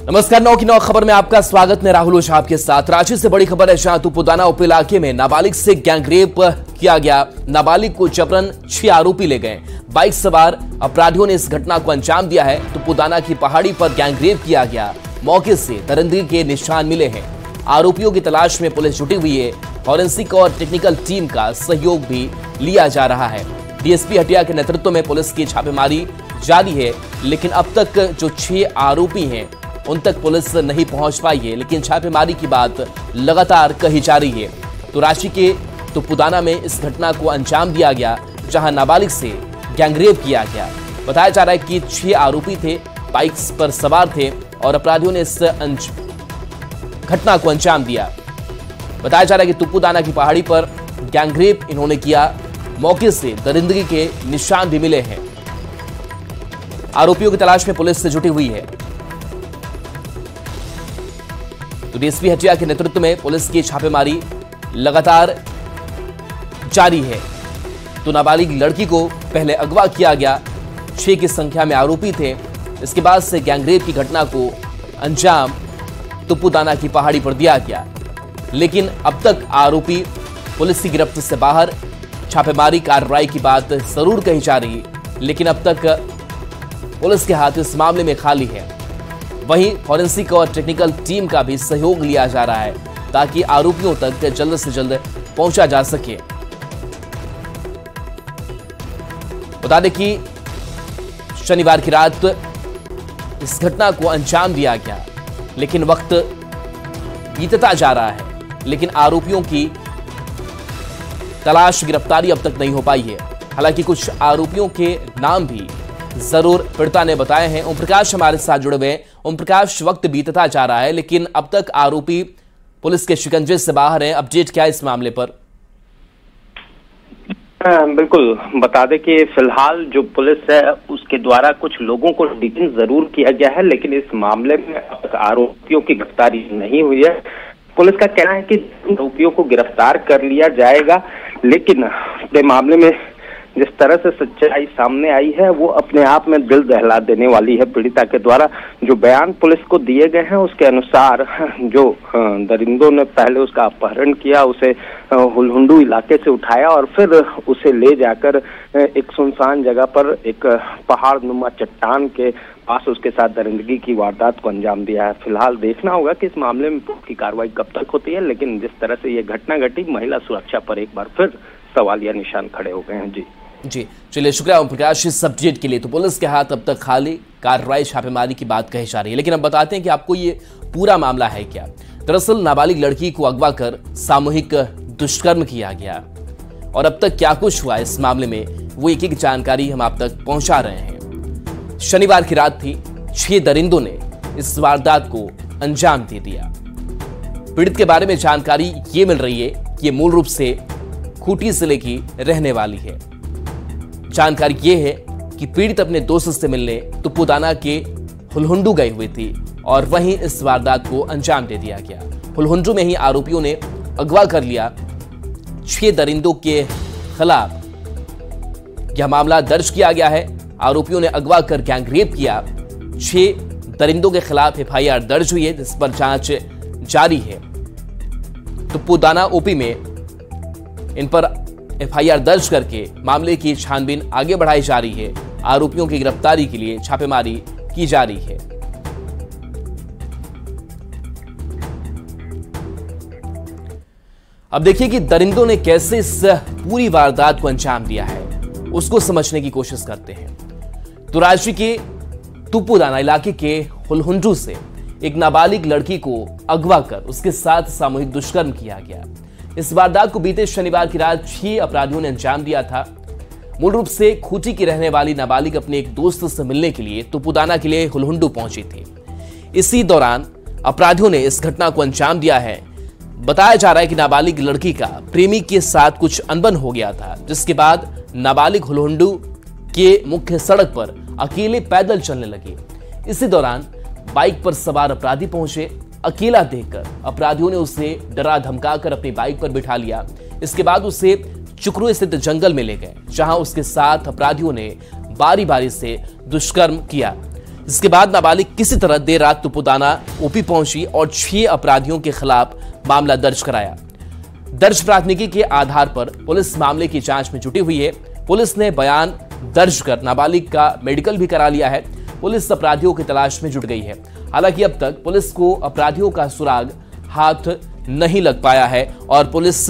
नमस्कार। 9 की 9 खबर में आपका स्वागत। मैं राहुल ओझा आपके साथ। रांची से बड़ी खबर है, जहां तुपुदाना उप इलाके में नाबालिग से गैंगरेप किया गया। नाबालिग को जबरन 6 आरोपी ले गए। बाइक सवार अपराधियों ने इस घटना को अंजाम दिया है। तुपुदाना की पहाड़ी पर गैंगरेप किया गया। मौके से दरिंदगी के निशान मिले हैं। आरोपियों की तलाश में पुलिस जुटी हुई है। फॉरेंसिक और टेक्निकल टीम का सहयोग भी लिया जा रहा है। डीएसपी हटिया के नेतृत्व में पुलिस की छापेमारी जारी है, लेकिन अब तक जो 6 आरोपी हैं उन तक पुलिस नहीं पहुंच पाई है। लेकिन छापेमारी की बात लगातार कही जा रही है। तो रांची के तुपुदाना में इस घटना को अंजाम दिया गया, जहां नाबालिग से गैंगरेप किया गया। बताया जा रहा है कि 6 आरोपी थे, बाइक्स पर सवार थे और अपराधियों ने इस घटना को अंजाम दिया। बताया जा रहा है कि तुपुदाना की पहाड़ी पर गैंगरेप इन्होंने किया। मौके से दरिंदगी के निशान भी मिले हैं। आरोपियों की तलाश में पुलिस से जुटी हुई है। तो डीएसपी हटिया के नेतृत्व में पुलिस की छापेमारी लगातार जारी है। तो नाबालिग लड़की को पहले अगवा किया गया। 6 की संख्या में आरोपी थे। इसके बाद से गैंगरेप की घटना को अंजाम तुपुदाना की पहाड़ी पर दिया गया, लेकिन अब तक आरोपी पुलिस की गिरफ्त से बाहर। छापेमारी कार्रवाई की बात जरूर कही जा रही, लेकिन अब तक पुलिस के हाथ इस मामले में खाली है। वहीं फॉरेंसिक और टेक्निकल टीम का भी सहयोग लिया जा रहा है, ताकि आरोपियों तक जल्द से जल्द पहुंचा जा सके। बता दें कि शनिवार की रात इस घटना को अंजाम दिया गया, लेकिन वक्त बीतता जा रहा है, लेकिन आरोपियों की तलाश, गिरफ्तारी अब तक नहीं हो पाई है। हालांकि कुछ आरोपियों के नाम भी जरूर पीड़िता ने बताए हैं। ओम प्रकाश हमारे साथ जुड़े हुए हैं। ओम प्रकाश, वक्त बीतता जा रहा है, लेकिन अब तक आरोपी पुलिस के शिकंजे से बाहर हैं। अपडेट क्या है इस मामले पर? बिल्कुल, बता दें कि फिलहाल जो पुलिस है उसके द्वारा कुछ लोगों को डिटेन जरूर किया गया है, लेकिन इस मामले में अब तक आरोपियों की गिरफ्तारी नहीं हुई है। पुलिस का कहना है कि आरोपियों को गिरफ्तार कर लिया जाएगा, लेकिन इस मामले में जिस तरह से सच्चाई सामने आई है वो अपने आप में दिल दहला देने वाली है। पीड़िता के द्वारा जो बयान पुलिस को दिए गए हैं उसके अनुसार जो दरिंदों ने पहले उसका अपहरण किया, उसे हुलहुंडू इलाके से उठाया और फिर उसे ले जाकर एक सुनसान जगह पर एक पहाड़ नुमा चट्टान के पास उसके साथ दरिंदगी की वारदात को अंजाम दिया है। फिलहाल देखना होगा कि इस मामले में पुलिस की कार्रवाई कब तक होती है, लेकिन जिस तरह से ये घटना घटी, महिला सुरक्षा पर एक बार फिर सवालिया निशान खड़े हो गए हैं। जी चलिए, शुक्रिया ओम प्रकाश इस अपडेट के लिए। तो पुलिस के हाथ अब तक खाली, कार्रवाई छापेमारी की बात कही जा रही है, लेकिन अब बताते हैं कि आपको ये पूरा मामला है क्या। दरअसल नाबालिग लड़की को अगवा कर सामूहिक दुष्कर्म किया गया, और अब तक क्या कुछ हुआ इस मामले में वो एक एक जानकारी हम आप तक पहुंचा रहे हैं। शनिवार की रात थी। 6 दरिंदों ने इस वारदात को अंजाम दे दिया। पीड़ित के बारे में जानकारी ये मिल रही है कि ये मूल रूप से खूंटी जिले की रहने वाली है। जानकारी ये है कि पीड़ित अपने दोस्त से मिलने तुपुदाना के हुलहुंडू गई हुई थी, और वहीं इस वारदात को अंजाम दे दिया गया। हुलहुंडू में ही आरोपियों ने अगवा कर लिया। 6 दरिंदों के खिलाफ यह मामला दर्ज किया गया है। आरोपियों ने अगवा कर गैंगरेप किया। 6 दरिंदों के खिलाफ एफआईआर दर्ज हुई है, जिस पर जांच जारी है। तुपुदाना ओपी में इन पर एफआईआर दर्ज करके मामले की छानबीन आगे बढ़ाई जा रही है। आरोपियों की गिरफ्तारी के लिए छापेमारी की जा रही है। अब देखिए कि दरिंदों ने कैसे इस पूरी वारदात को अंजाम दिया है, उसको समझने की कोशिश करते हैं। तो राज्य के तुपुदाना इलाके के हुलहुंडू से एक नाबालिग लड़की को अगवा कर उसके साथ सामूहिक दुष्कर्म किया गया। इस वारदात को बीते शनिवार की रात 6 अपराधियों ने अंजाम दिया था। मूल रूप से खूंटी की रहने वाली नाबालिग अपने एक दोस्त से मिलने के लिए तुपुदाना के लिए हुलहुंडू पहुंची थी। इसी दौरान अपराधियों ने इस घटना को अंजाम दिया है। बताया जा रहा है कि नाबालिग लड़की का प्रेमी के साथ कुछ अनबन हो गया था, जिसके बाद नाबालिग हुलहुंडू के मुख्य सड़क पर अकेले पैदल चलने लगी। इसी दौरान बाइक पर सवार अपराधी पहुंचे। अकेला देखकर अपराधियों ने उसे डरा धमकाकर अपनी बाइक पर बिठा लिया। इसके बाद उसे चुकरू स्थित जंगल में ले गए, जहां उसके साथ अपराधियों ने बारी बारी से दुष्कर्म किया। इसके बाद नाबालिग किसी तरह देर रात तुपुदाना ओपी पहुंची और 6 अपराधियों के खिलाफ मामला दर्ज कराया। दर्ज प्राथमिकी के आधार पर पुलिस मामले की जांच में जुटी हुई है। पुलिस ने बयान दर्ज कर नाबालिग का मेडिकल भी करा लिया है। पुलिस अपराधियों की तलाश में जुट गई है। हालांकि अब तक पुलिस को अपराधियों का सुराग हाथ नहीं लग पाया है और पुलिस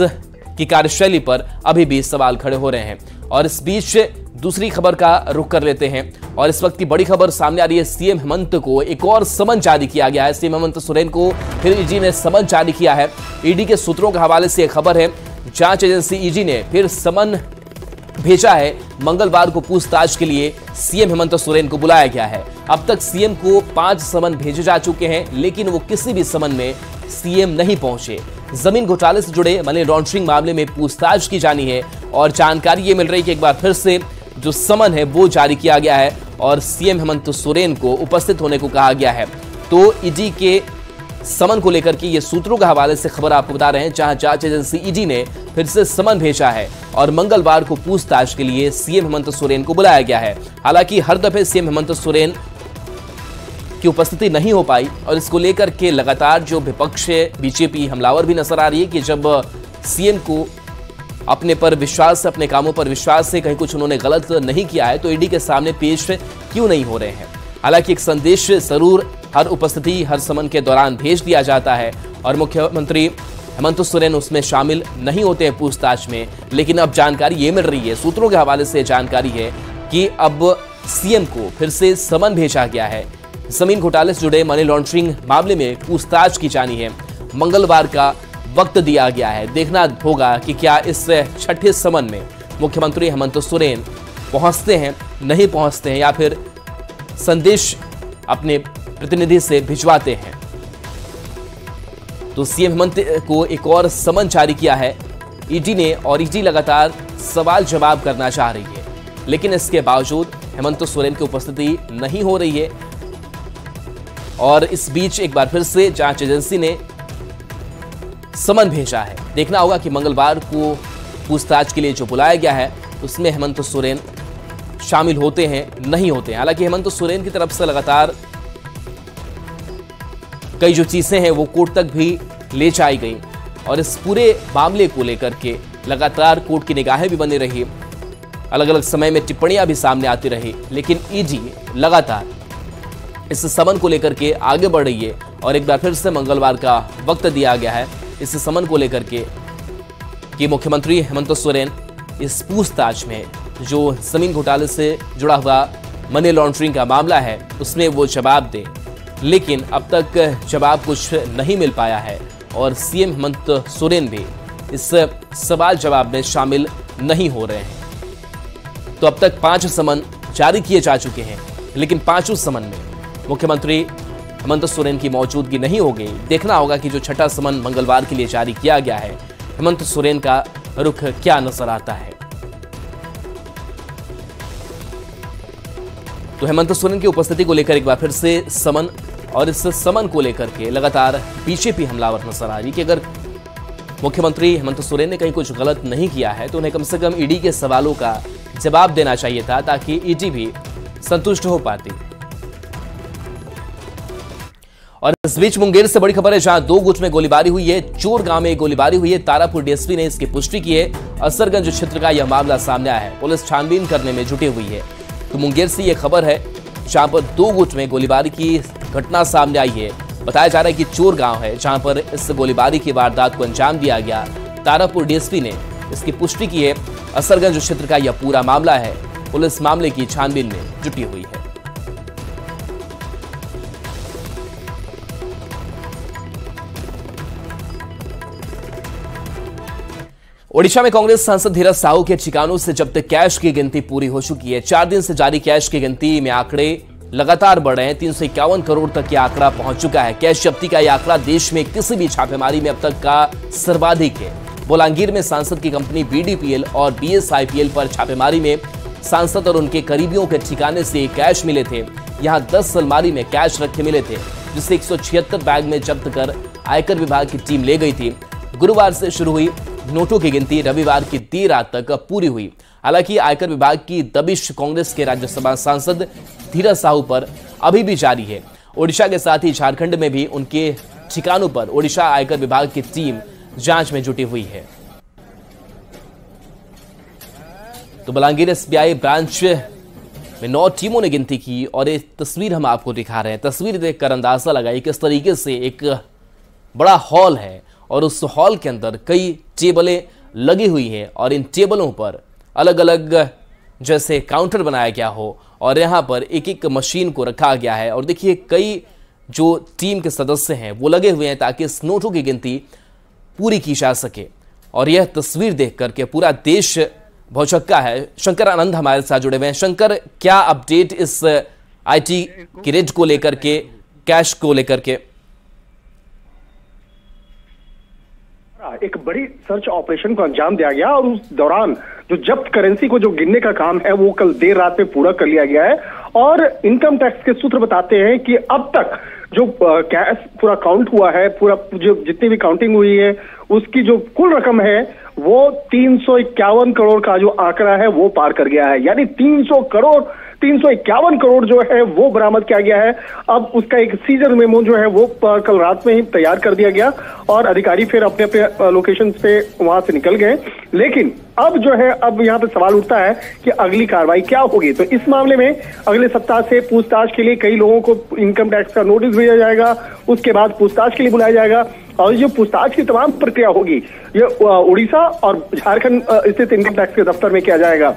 की कार्यशैली पर अभी भी सवाल खड़े हो रहे हैं। और इस बीच दूसरी खबर का रुख कर लेते हैं और इस वक्त की बड़ी खबर सामने आ रही है। सीएम हेमंत को एक और समन जारी किया गया है। सीएम हेमंत सोरेन को फिर ईडी ने समन जारी किया है। ईडी के सूत्रों के हवाले से एक खबर है, जांच एजेंसी ईडी ने फिर समन भेजा है। मंगलवार को पूछताछ के लिए सीएम हेमंत सोरेन को बुलाया गया है। अब तक सीएम को 5 समन भेजे जा चुके हैं, लेकिन वो किसी भी समन में सीएम नहीं पहुंचे। जमीन घोटाले से जुड़े मनी लॉन्ड्रिंग मामले में पूछताछ की जानी है और जानकारी ये मिल रही है कि एक बार फिर से जो समन है वो जारी किया गया है और सीएम हेमंत सोरेन को उपस्थित होने को कहा गया है। तो ईडी के समन को लेकर के ये सूत्रों के हवाले से खबर आपको बता रहे हैं, जहां जांच एजेंसी ईडी ने फिर से समन भेजा है और मंगलवार को पूछताछ के लिए सीएम हेमंत सोरेन को बुलाया गया है। हालांकि हर दफे सीएम हेमंत सोरेन की उपस्थिति नहीं हो पाई और इसको लेकर के लगातार जो विपक्ष बीजेपी हमलावर भी नजर आ रही है कि जब सीएम को अपने पर विश्वास, अपने कामों पर विश्वास से कहीं कुछ उन्होंने गलत नहीं किया है तो ईडी के सामने पेश क्यों नहीं हो रहे हैं। हालांकि एक संदेश जरूर हर उपस्थिति, हर समन के दौरान भेज दिया जाता है और मुख्यमंत्री हेमंत सोरेन उसमें शामिल नहीं होते हैं पूछताछ में। लेकिन अब जानकारी ये मिल रही है, सूत्रों के हवाले से जानकारी है कि अब सीएम को फिर से समन भेजा गया है। जमीन घोटाले से जुड़े मनी लॉन्ड्रिंग मामले में पूछताछ की जानी है। मंगलवार का वक्त दिया गया है। देखना होगा कि क्या इस 6ठे समन में मुख्यमंत्री हेमंत सोरेन पहुंचते हैं, नहीं पहुंचते हैं या फिर संदेश अपने प्रतिनिधि से भिजवाते हैं। तो सीएम हेमंत को एक और समन जारी किया है ईडी ने और ईडी लगातार सवाल जवाब करना चाह रही है, लेकिन इसके बावजूद हेमंत सोरेन की उपस्थिति नहीं हो रही है। और इस बीच एक बार फिर से जांच एजेंसी ने समन भेजा है। देखना होगा कि मंगलवार को पूछताछ के लिए जो बुलाया गया है उसमें हेमंत सोरेन शामिल होते हैं, नहीं होते हैं। हालांकि हेमंत सोरेन की तरफ से लगातार कई जो चीजें हैं वो कोर्ट तक भी ले जाई गई और इस पूरे मामले को लेकर के लगातार कोर्ट की निगाहें भी बनी रही, अलग अलग समय में टिप्पणियां भी सामने आती रही, लेकिन ईडी लगातार इस समन को लेकर के आगे बढ़ रही है और एक बार फिर से मंगलवार का वक्त दिया गया है इस समन को लेकर के कि मुख्यमंत्री हेमंत सोरेन इस पूछताछ में जो जमीन घोटाले से जुड़ा हुआ मनी लॉन्ड्रिंग का मामला है उसमें वो जवाब दे। लेकिन अब तक जवाब कुछ नहीं मिल पाया है और सीएम हेमंत सोरेन भी इस सवाल जवाब में शामिल नहीं हो रहे हैं। तो अब तक 5 समन जारी किए जा चुके हैं, लेकिन 5 समन में मुख्यमंत्री हेमंत सोरेन की मौजूदगी नहीं हो गई। देखना होगा कि जो 6ठा समन मंगलवार के लिए जारी किया गया है हेमंत सोरेन का रुख क्या नजर आता है। तो हेमंत सोरेन की उपस्थिति को लेकर एक बार फिर से समन और इस समन को लेकर के लगातार बीजेपी हमलावर नजर आ रही कि अगर मुख्यमंत्री हेमंत सोरेन ने कहीं कुछ गलत नहीं किया है तो उन्हें कम से कम ईडी के सवालों का जवाब देना चाहिए था ताकि ईडी भी संतुष्ट हो पाती। और इस बीच मुंगेर से बड़ी खबर है, जहां 2 गुट में गोलीबारी हुई है। चोर गांव में गोलीबारी हुई है। तारापुर डीएसपी ने इसकी पुष्टि की है। असरगंज क्षेत्र का यह मामला सामने आया है। पुलिस छानबीन करने में जुटी हुई है। तो मुंगेर से यह खबर है जहां पर 2 गुट में गोलीबारी की घटना सामने आई है। बताया जा रहा है कि चोर गांव है जहां पर इस गोलीबारी की वारदात को अंजाम दिया गया। तारापुर डीएसपी ने इसकी पुष्टि की है। असरगंज क्षेत्र का यह पूरा मामला है। पुलिस मामले की छानबीन में जुटी हुई है। ओडिशा में कांग्रेस सांसद धीरज साहू के ठिकानों से जब्त कैश की गिनती पूरी हो चुकी है। 4 दिन से जारी कैश की गिनती में आंकड़े लगातार बढ़ रहे हैं। 351 करोड़ तक यह आंकड़ा पहुंच चुका है। कैश जब्ती का यह आंकड़ा देश में किसी भी छापेमारी में अब तक का सर्वाधिक है। बोलांगीर में सांसद की कंपनी बीडीपीएल और बीएसआईपीएल पर छापेमारी में सांसद और उनके करीबियों के ठिकाने से कैश मिले थे। यहां 10 अलमारी में कैश रखे मिले थे, जिसे 176 बैग में जब्त कर आयकर विभाग की टीम ले गई थी। गुरुवार से शुरू हुई नोटों की गिनती रविवार की देर रात तक पूरी हुई। हालांकि आयकर विभाग की दबिश कांग्रेस के राज्यसभा सांसद धीरज साहू पर अभी भी जारी है। ओडिशा के साथ ही झारखंड में भी उनके ठिकानों पर ओडिशा आयकर विभाग की टीम जांच में जुटी हुई है। तो बलांगीर एसबीआई ब्रांच में 9 टीमों ने गिनती की और एक तस्वीर हम आपको दिखा रहे हैं। तस्वीर देखकर अंदाजा लगाइए किस तरीके से एक बड़ा हॉल है और उस हॉल के अंदर कई टेबलें लगी हुई हैं और इन टेबलों पर अलग अलग जैसे काउंटर बनाया गया हो और यहाँ पर एक एक मशीन को रखा गया है। और देखिए कई जो टीम के सदस्य हैं वो लगे हुए हैं ताकि इस नोटों की गिनती पूरी की जा सके। और यह तस्वीर देख करके पूरा देश भौचक्का है। शंकर आनंद हमारे साथ जुड़े हुए हैं। शंकर, क्या अपडेट इस आईटी की रेड को लेकर के, कैश को लेकर के? एक बड़ी सर्च ऑपरेशन को अंजाम दिया गया और उस दौरान जो जब्त करेंसी को जो गिनने का काम है वो कल देर रात में पूरा कर लिया गया है। और इनकम टैक्स के सूत्र बताते हैं कि अब तक जो कैश पूरा काउंट हुआ है, पूरा जो जितनी भी काउंटिंग हुई है उसकी जो कुल रकम है वो 351 करोड़ का जो आंकड़ा है वो पार कर गया है। यानी 351 करोड़ जो है वो बरामद किया गया है। अब उसका एक सीजर मेमो जो है वो कल रात में ही तैयार कर दिया गया और अधिकारी फिर अपने अपने लोकेशन पे वहां से निकल गए। लेकिन अब जो है अब यहाँ पे सवाल उठता है कि अगली कार्रवाई क्या होगी। तो इस मामले में अगले सप्ताह से पूछताछ के लिए कई लोगों को इनकम टैक्स का नोटिस भेजा जाएगा, उसके बाद पूछताछ के लिए बुलाया जाएगा और जो पूछताछ की तमाम प्रक्रिया होगी ये उड़ीसा और झारखंड स्थित इनकम टैक्स के दफ्तर में किया जाएगा।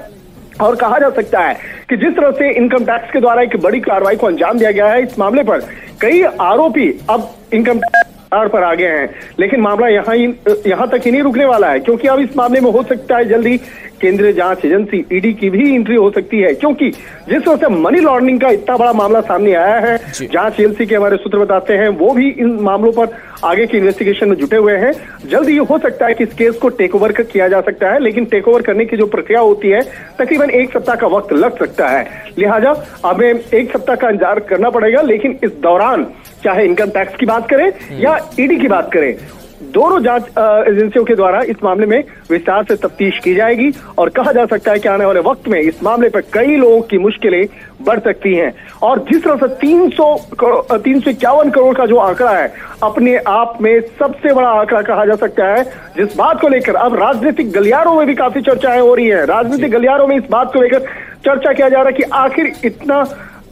और कहा जा सकता है कि जिस तरह से इनकम टैक्स के द्वारा एक बड़ी कार्रवाई को अंजाम दिया गया है, इस मामले पर कई आरोपी अब इनकम टैक्स पर आ गए हैं। लेकिन मामला यहां तक ही नहीं रुकने वाला है, क्योंकि अब इस मामले में हो सकता है जल्दी केंद्रीय जांच एजेंसी ईडी की भी एंट्री हो सकती है, क्योंकि जिस तरह से मनी लॉन्ड्रिंग का इतना बड़ा मामला सामने आया है, जांच एजेंसी के हमारे सूत्र बताते हैं वो भी इन मामलों पर आगे की इन्वेस्टिगेशन में जुटे हुए हैं। जल्दी ये हो सकता है कि इस केस को टेक ओवर किया जा सकता है, लेकिन टेक ओवर करने की जो प्रक्रिया होती है तकरीबन 1 सप्ताह का वक्त लग सकता है। लिहाजा हमें 1 सप्ताह का इंतजार करना पड़ेगा। लेकिन इस दौरान चाहे इनकम टैक्स की बात करें या ईडी की बात करें, दोनों जांच एजेंसियों के द्वारा इस मामले में विस्तार से तफ्तीश की जाएगी और कहा जा सकता है कि आने वाले वक्त में इस मामले पर कई लोगों की मुश्किलें बढ़ सकती हैं। और जिस तरह से 351 करोड़ का जो आंकड़ा है अपने आप में सबसे बड़ा आंकड़ा कहा जा सकता है, जिस बात को लेकर अब राजनीतिक गलियारों में भी काफी चर्चाएं हो रही है। राजनीतिक गलियारों में इस बात को लेकर चर्चा किया जा रहा है कि आखिर इतना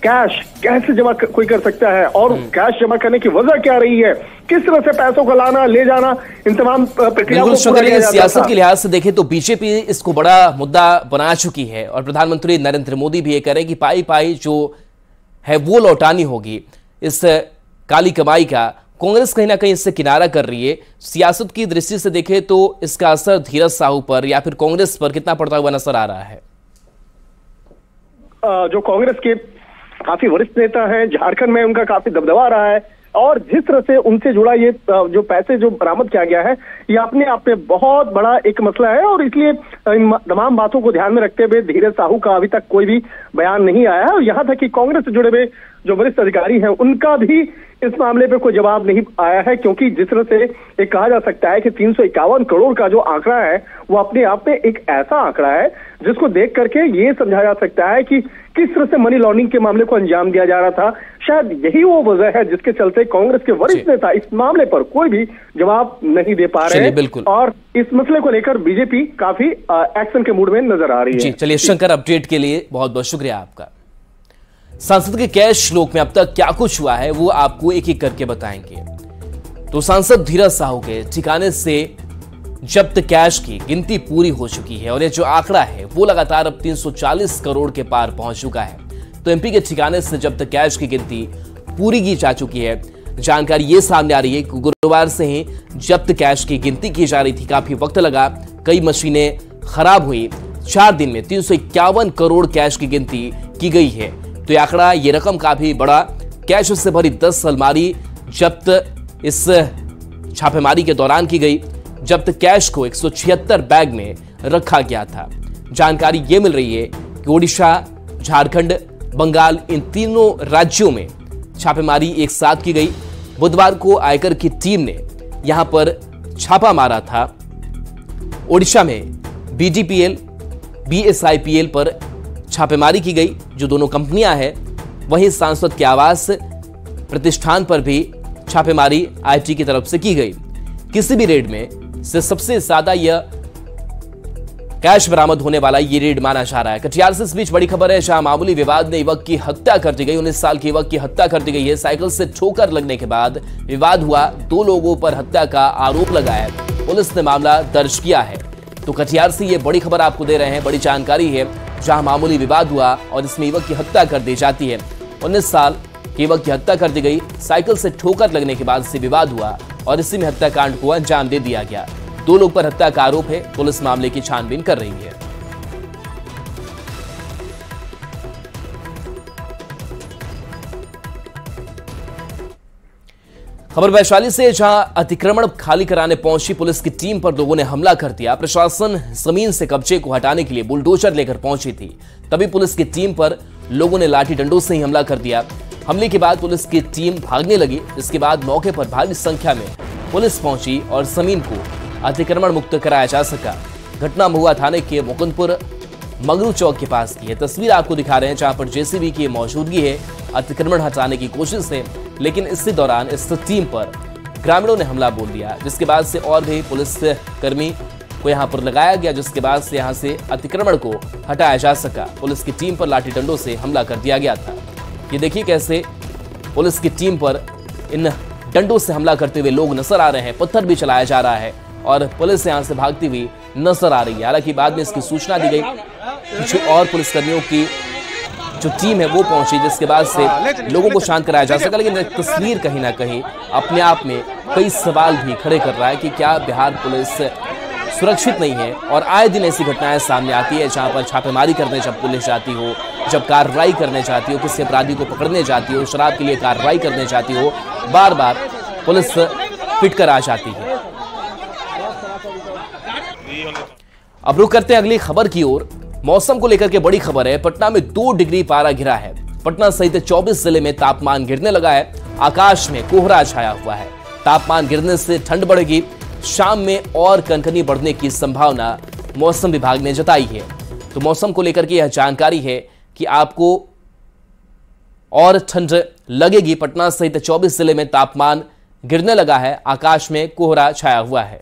कैश कैसे जमा कोई कर सकता है और कैश जमा करने की वजह क्या रही है, किस तरह से पैसों को लाना ले जाना, इन तमाम प्रक्रिया को सियासत के लिहाज से देखें तो बीजेपी इसको बड़ा मुद्दा बना चुकी है और प्रधानमंत्री नरेंद्र मोदी भी ये कह रहे हैं कि पाई पाई जो है वो लौटानी होगी इस काली कमाई का। कांग्रेस कहीं ना कहीं इससे किनारा कर रही है। सियासत की दृष्टि से देखें तो इसका असर धीरज साहू पर या फिर कांग्रेस पर कितना पड़ता हुआ नजर आ रहा है? जो कांग्रेस के काफी वरिष्ठ नेता हैं, झारखंड में उनका काफी दबदबा रहा है और जिस तरह से उनसे जुड़ा ये जो पैसे जो बरामद किया गया है ये अपने आप में बहुत बड़ा एक मसला है। और इसलिए इन तमाम बातों को ध्यान में रखते हुए धीरज साहू का अभी तक कोई भी बयान नहीं आया है और यहाँ तक कि कांग्रेस से जुड़े हुए जो वरिष्ठ अधिकारी हैं उनका भी इस मामले पे कोई जवाब नहीं आया है, क्योंकि जिस तरह से ये कहा जा सकता है कि 351 करोड़ का जो आंकड़ा है वो अपने आप में एक ऐसा आंकड़ा है जिसको देख करके ये समझा जा सकता है कि किस तरह से मनी लॉन्ड्रिंग के मामले को अंजाम दिया जा रहा था। शायद यही वो वजह है जिसके चलते कांग्रेस के वरिष्ठ नेता इस मामले पर कोई भी जवाब नहीं दे पा रहे हैं और इस मसले को लेकर बीजेपी काफी एक्शन के मूड में नजर आ रही है। चलिए शंकर, अपडेट के लिए बहुत बहुत शुक्रिया आपका। सांसद के कैश श्लोक में अब तक क्या कुछ हुआ है वो आपको एक एक करके बताएंगे। तो सांसद धीरज साहू के ठिकाने से जब्त कैश की गिनती पूरी हो चुकी है और ये जो आंकड़ा है वो लगातार अब 340 करोड़ के पार पहुंच चुका है। तो एमपी के ठिकाने से जब्त कैश की गिनती पूरी की जा चुकी है। जानकारी ये सामने आ रही है कि गुरुवार से ही जब्त कैश की गिनती की जा रही थी, काफी वक्त लगा, कई मशीनें खराब हुई। 4 दिन में 351 करोड़ कैश की गिनती की गई है। तो ये आंकड़ा, ये रकम काफी बड़ा। कैश से भरी 10 अलमारी जब्त इस छापेमारी के दौरान की गई। जब्त कैश को 176 बैग में रखा गया था। जानकारी यह मिल रही है कि ओडिशा, झारखंड, बंगाल, इन तीनों राज्यों में छापेमारी एक साथ की गई। बुधवार को आयकर की टीम ने यहां पर छापा मारा था। ओडिशा में बीडीपीएल, BSIPL पर छापेमारी की गई, जो दोनों कंपनियां हैं। वहीं सांसद के आवास प्रतिष्ठान पर भी छापेमारी IT की तरफ से की गई। किसी भी रेड में से सबसे ज्यादा यह कैश बरामद होने वाला ये रेड माना जा रहा है। कटिहार से इस बीच बड़ी खबर है, जहां मामूली विवाद में युवक की हत्या कर दी गई। 19 साल के युवक की हत्या कर दी गई है। साइकिल से ठोकर लगने के बाद विवाद हुआ, 2 लोगों पर हत्या का आरोप लगा है। पुलिस ने मामला दर्ज किया है। तो कटिहार से ये बड़ी खबर आपको दे रहे हैं, बड़ी जानकारी है, जहां मामूली विवाद हुआ और इसमें युवक की हत्या कर दी जाती है। 19 साल के युवक की हत्या कर दी गई। साइकिल से ठोकर लगने के बाद से विवाद हुआ और इसी में हत्याकांड को अंजाम दे दिया गया। 2 लोग पर हत्या का आरोप है। पुलिस मामले की छानबीन कर रही है। खबर वैशाली से, जहां अतिक्रमण खाली कराने पहुंची पुलिस की टीम पर लोगों ने हमला कर दिया। प्रशासन जमीन से कब्जे को हटाने के लिए बुलडोजर लेकर पहुंची थी, तभी पुलिस की टीम पर लोगों ने लाठी डंडों से ही हमला कर दिया। हमले के बाद पुलिस की टीम भागने लगी। इसके बाद मौके पर भारी संख्या में पुलिस पहुंची और जमीन को अतिक्रमण मुक्त कराया जा सका। घटना महुआ थाने के मुकुंदपुर मंगरू चौक के पास की है। तस्वीर आपको दिखा रहे हैं, जहां पर JCB की मौजूदगी है। अतिक्रमण हटाने की कोशिश है, लेकिन इसी दौरान इस टीम पर ग्रामीणों ने हमला बोल दिया, जिसके बाद से और भी पुलिस कर्मी को यहां पर लगाया गया, जिसके बाद से यहां से अतिक्रमण को हटाया जा सका। पुलिस की टीम पर लाठी डंडों से हमला कर दिया गया था। ये देखिए कैसे पुलिस की टीम पर इन डंडों से हमला करते हुए लोग नजर आ रहे हैं। पत्थर भी चलाया जा रहा है और पुलिस यहां से भागती हुई नजर आ रही है। हालांकि बाद में इसकी सूचना दी गई, कुछ और पुलिसकर्मियों की जो टीम है वो पहुंची, जिसके बाद से लोगों को शांत कराया जा सका। लेकिन तस्वीर कहीं ना कहीं अपने आप में कई सवाल भी खड़े कर रहा है कि क्या बिहार पुलिस सुरक्षित नहीं है। और आए दिन ऐसी घटनाएं सामने आती है, जहां पर छापेमारी करने जब पुलिस जाती हो, जब कार्रवाई करने जाती हो, किसी अपराधी को पकड़ने जाती हो, शराब के लिए कार्रवाई करने जाती हो, बार बार पुलिस पिट कर आ जाती है। अब रुक करते हैं अगली खबर की ओर। मौसम को लेकर के बड़ी खबर है। पटना में 2 डिग्री पारा गिरा है। पटना सहित 24 जिले में तापमान गिरने लगा है। आकाश में कोहरा छाया हुआ है। तापमान गिरने से ठंड बढ़ेगी। शाम में और कनकनी बढ़ने की संभावना मौसम विभाग ने जताई है। तो मौसम को लेकर के यह जानकारी है कि आपको और ठंड लगेगी। पटना सहित 24 जिले में तापमान गिरने लगा है। आकाश में कोहरा छाया हुआ है।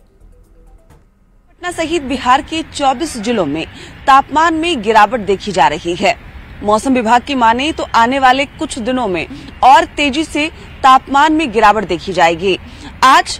पटना सहित बिहार के 24 जिलों में तापमान में गिरावट देखी जा रही है। मौसम विभाग की माने तो आने वाले कुछ दिनों में और तेजी से तापमान में गिरावट देखी जाएगी। आज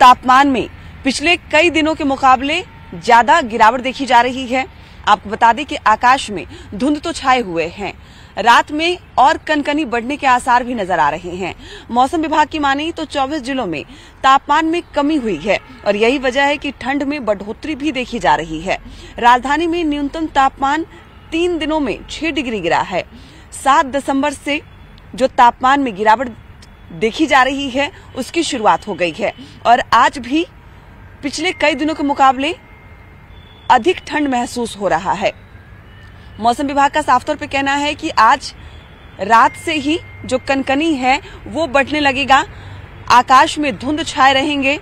तापमान में पिछले कई दिनों के मुकाबले ज्यादा गिरावट देखी जा रही है। आपको बता दें कि आकाश में धुंध तो छाए हुए हैं। रात में और कनकनी बढ़ने के आसार भी नजर आ रहे हैं। मौसम विभाग की माने तो 24 जिलों में तापमान में कमी हुई है और यही वजह है कि ठंड में बढ़ोतरी भी देखी जा रही है। राजधानी में न्यूनतम तापमान 3 दिनों में 6 डिग्री गिरा है। 7 दिसंबर से जो तापमान में गिरावट देखी जा रही है उसकी शुरुआत हो गई है और आज भी पिछले कई दिनों के मुकाबले अधिक ठंड महसूस हो रहा है। मौसम विभाग का साफ तौर पे कहना है कि आज रात से ही जो कनकनी है वो बढ़ने लगेगा। आकाश में धुंध छाए रहेंगे।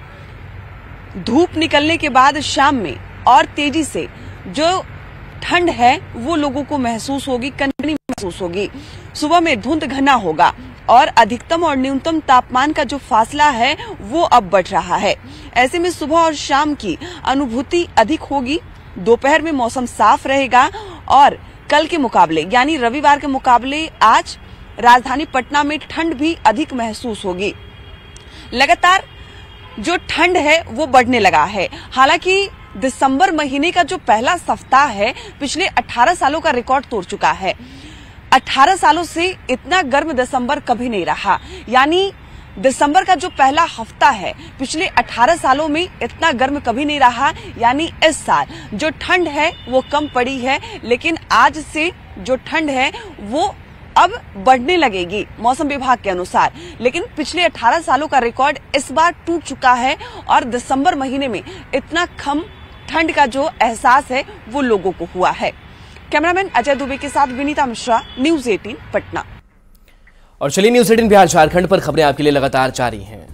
धूप निकलने के बाद शाम में और तेजी से जो ठंड है वो लोगों को महसूस होगी, कनकनी महसूस होगी। सुबह में धुंध घना होगा और अधिकतम और न्यूनतम तापमान का जो फासला है वो अब बढ़ रहा है। ऐसे में सुबह और शाम की अनुभूति अधिक होगी। दोपहर में मौसम साफ रहेगा और कल के मुकाबले यानी रविवार के मुकाबले आज राजधानी पटना में ठंड भी अधिक महसूस होगी। लगातार जो ठंड है वो बढ़ने लगा है। हालांकि दिसंबर महीने का जो पहला सप्ताह है पिछले 18 सालों का रिकॉर्ड तोड़ चुका है। 18 सालों से इतना गर्म दिसंबर कभी नहीं रहा। यानी दिसंबर का जो पहला हफ्ता है पिछले 18 सालों में इतना गर्म कभी नहीं रहा। यानी इस साल जो ठंड है वो कम पड़ी है, लेकिन आज से जो ठंड है वो अब बढ़ने लगेगी मौसम विभाग के अनुसार। लेकिन पिछले 18 सालों का रिकॉर्ड इस बार टूट चुका है और दिसंबर महीने में इतना कम ठंड का जो एहसास है वो लोगों को हुआ है। कैमरामैन अजय दुबे के साथ विनीता मिश्रा, न्यूज़ 18 पटना। और चलिए न्यूज़ 18 बिहार झारखंड पर खबरें आपके लिए लगातार जारी हैं।